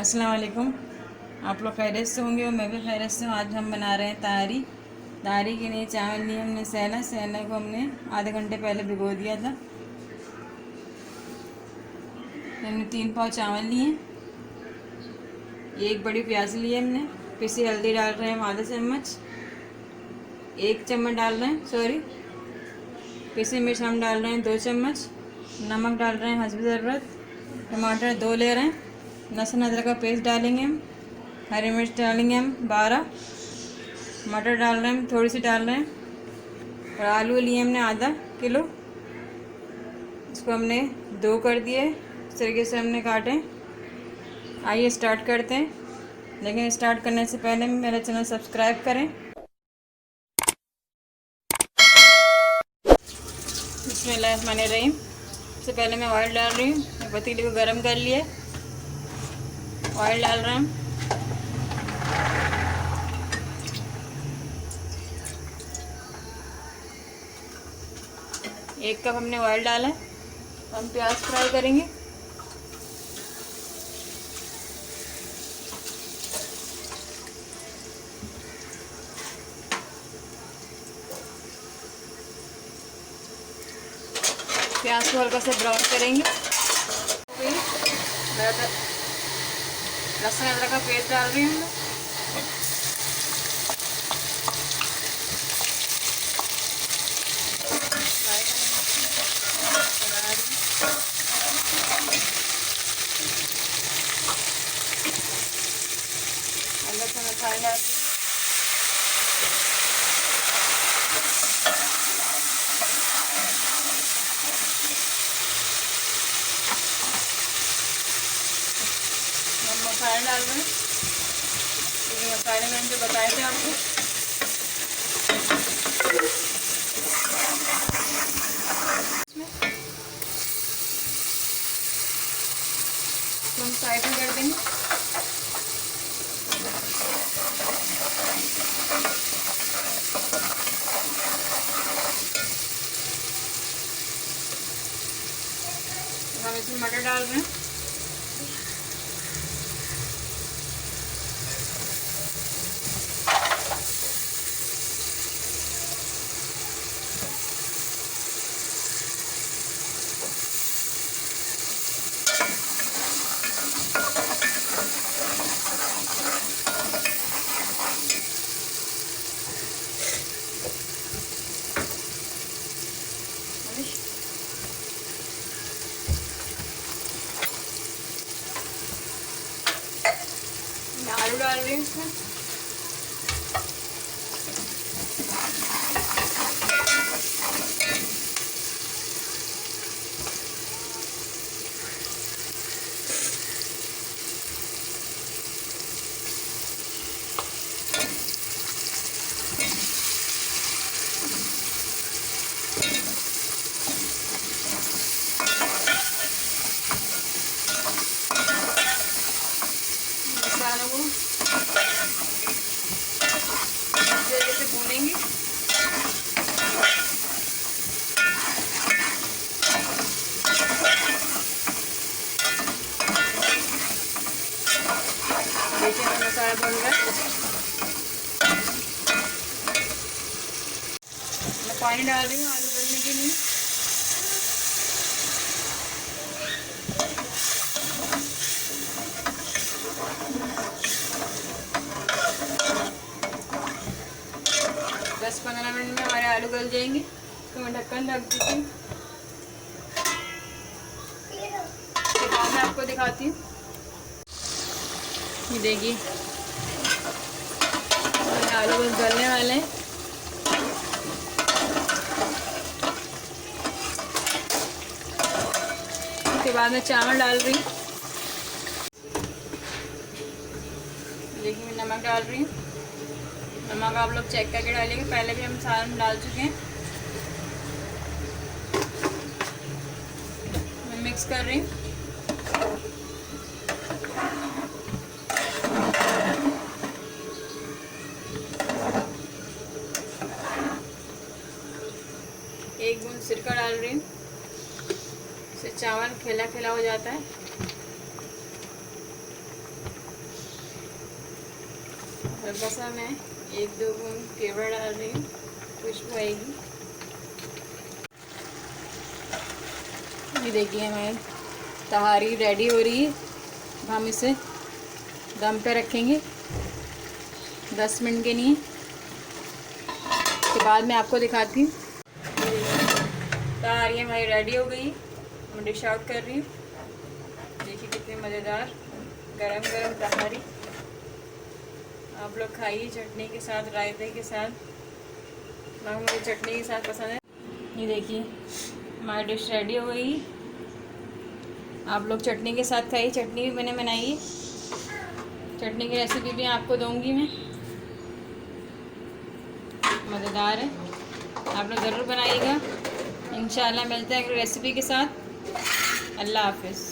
अस्सलाम वालेकुम। आप लोग खैरियत से होंगे और मैं भी खैरियत से हूँ। आज हम बना रहे हैं तारी। तारी के लिए चावल लिए हमने सेना को हमने आधे घंटे पहले भिगो दिया था। हमने 3 पाव चावल लिए, एक बड़ी प्याज ली हमने, पिसी हल्दी डाल रहे हैं हम आधा चम्मच, 1 चम्मच डाल रहे हैं, सॉरी, पिसी मिर्च हम डाल रहे हैं 2 चम्मच, नमक डाल रहे हैं हस्ब ज़रूरत, टमाटर 2 ले रहे हैं, लहसुन अदरक का पेस्ट डालेंगे हम, हरी मिर्च डालेंगे हम 12, मटर डाल रहे हैं हम थोड़ी सी डाल रहे हैं, और आलू लिए हमने आधा किलो, इसको हमने 2 कर दिए, इस तरीके से हमने काटे। आइए स्टार्ट करते हैं, लेकिन स्टार्ट करने से पहले मेरा चैनल सब्सक्राइब करें। बिस्मिल्लाहिर्रहमानिर्रहीम। सबसे पहले मैं ऑयल डाल रही हूँ। पतीले को गर्म कर लिया, ऑयल डाल रहे हैं। 1 कप हमने ऑयल डाला है। हम प्याज फ्राई करेंगे। प्याज को हल्का से ब्राउन करेंगे। लहसुन अदरक का पेस्ट डाल रही हूँ। अंदर से मसाले डाल दी। मसाले डाल रहे हैं, ये मसाले मैंने जो बताए थे आपको। तो हम साइड में कर देंगे। हम इसमें मटर डाल रहे हैं। आलू डाल रही हूँ इसमें। मसालों को जैसे भूनेंगे। देखिए मसाला बन रहा है। मैं पानी डाल रही हूँ आलू गलने के लिए। दस 15 मिनट में हमारे आलू गल जाएंगे। तो मैं ढक्कन ढक देती हूँ। बाद में आपको दिखाती हूँ। ये देखिए आलू बस गलने वाले हैं। उसके बाद मैं चावल डाल रही हूँ। देखिए मैं नमक डाल रही हूँ। नमक आप लोग चेक करके डालिएगा, पहले भी हम सालन डाल चुके हैं। मैं मिक्स कर रही हूँ। एक बूंद सिरका डाल रही हूँ, इससे चावल खिला खिला हो जाता है। हल्का सा मैं 1-2 बूंद केवड़ा डाल रही हूँ, खुशबू आएगी। ये देखिए हमारी तहारी रेडी हो रही है। हम इसे दम पे रखेंगे 10 मिनट के लिए। उसके बाद मैं आपको दिखाती हूँ। तहारी हमारी रेडी हो गई, मैं डिश आउट कर रही हूँ। देखिए कितनी मज़ेदार गरम गरम तहारी। आप लोग खाइए चटनी के साथ, रायते के साथ। मुझे चटनी के साथ पसंद है। ये देखिए हमारी डिश रेडी हो गई। आप लोग चटनी के साथ खाइए, चटनी भी मैंने बनाई है। चटनी की रेसिपी भी आपको दूंगी मैं, मज़ेदार है, आप लोग ज़रूर बनाइएगा। इंशाल्लाह मिलते हैं अगली रेसिपी के साथ। अल्लाह हाफिज़।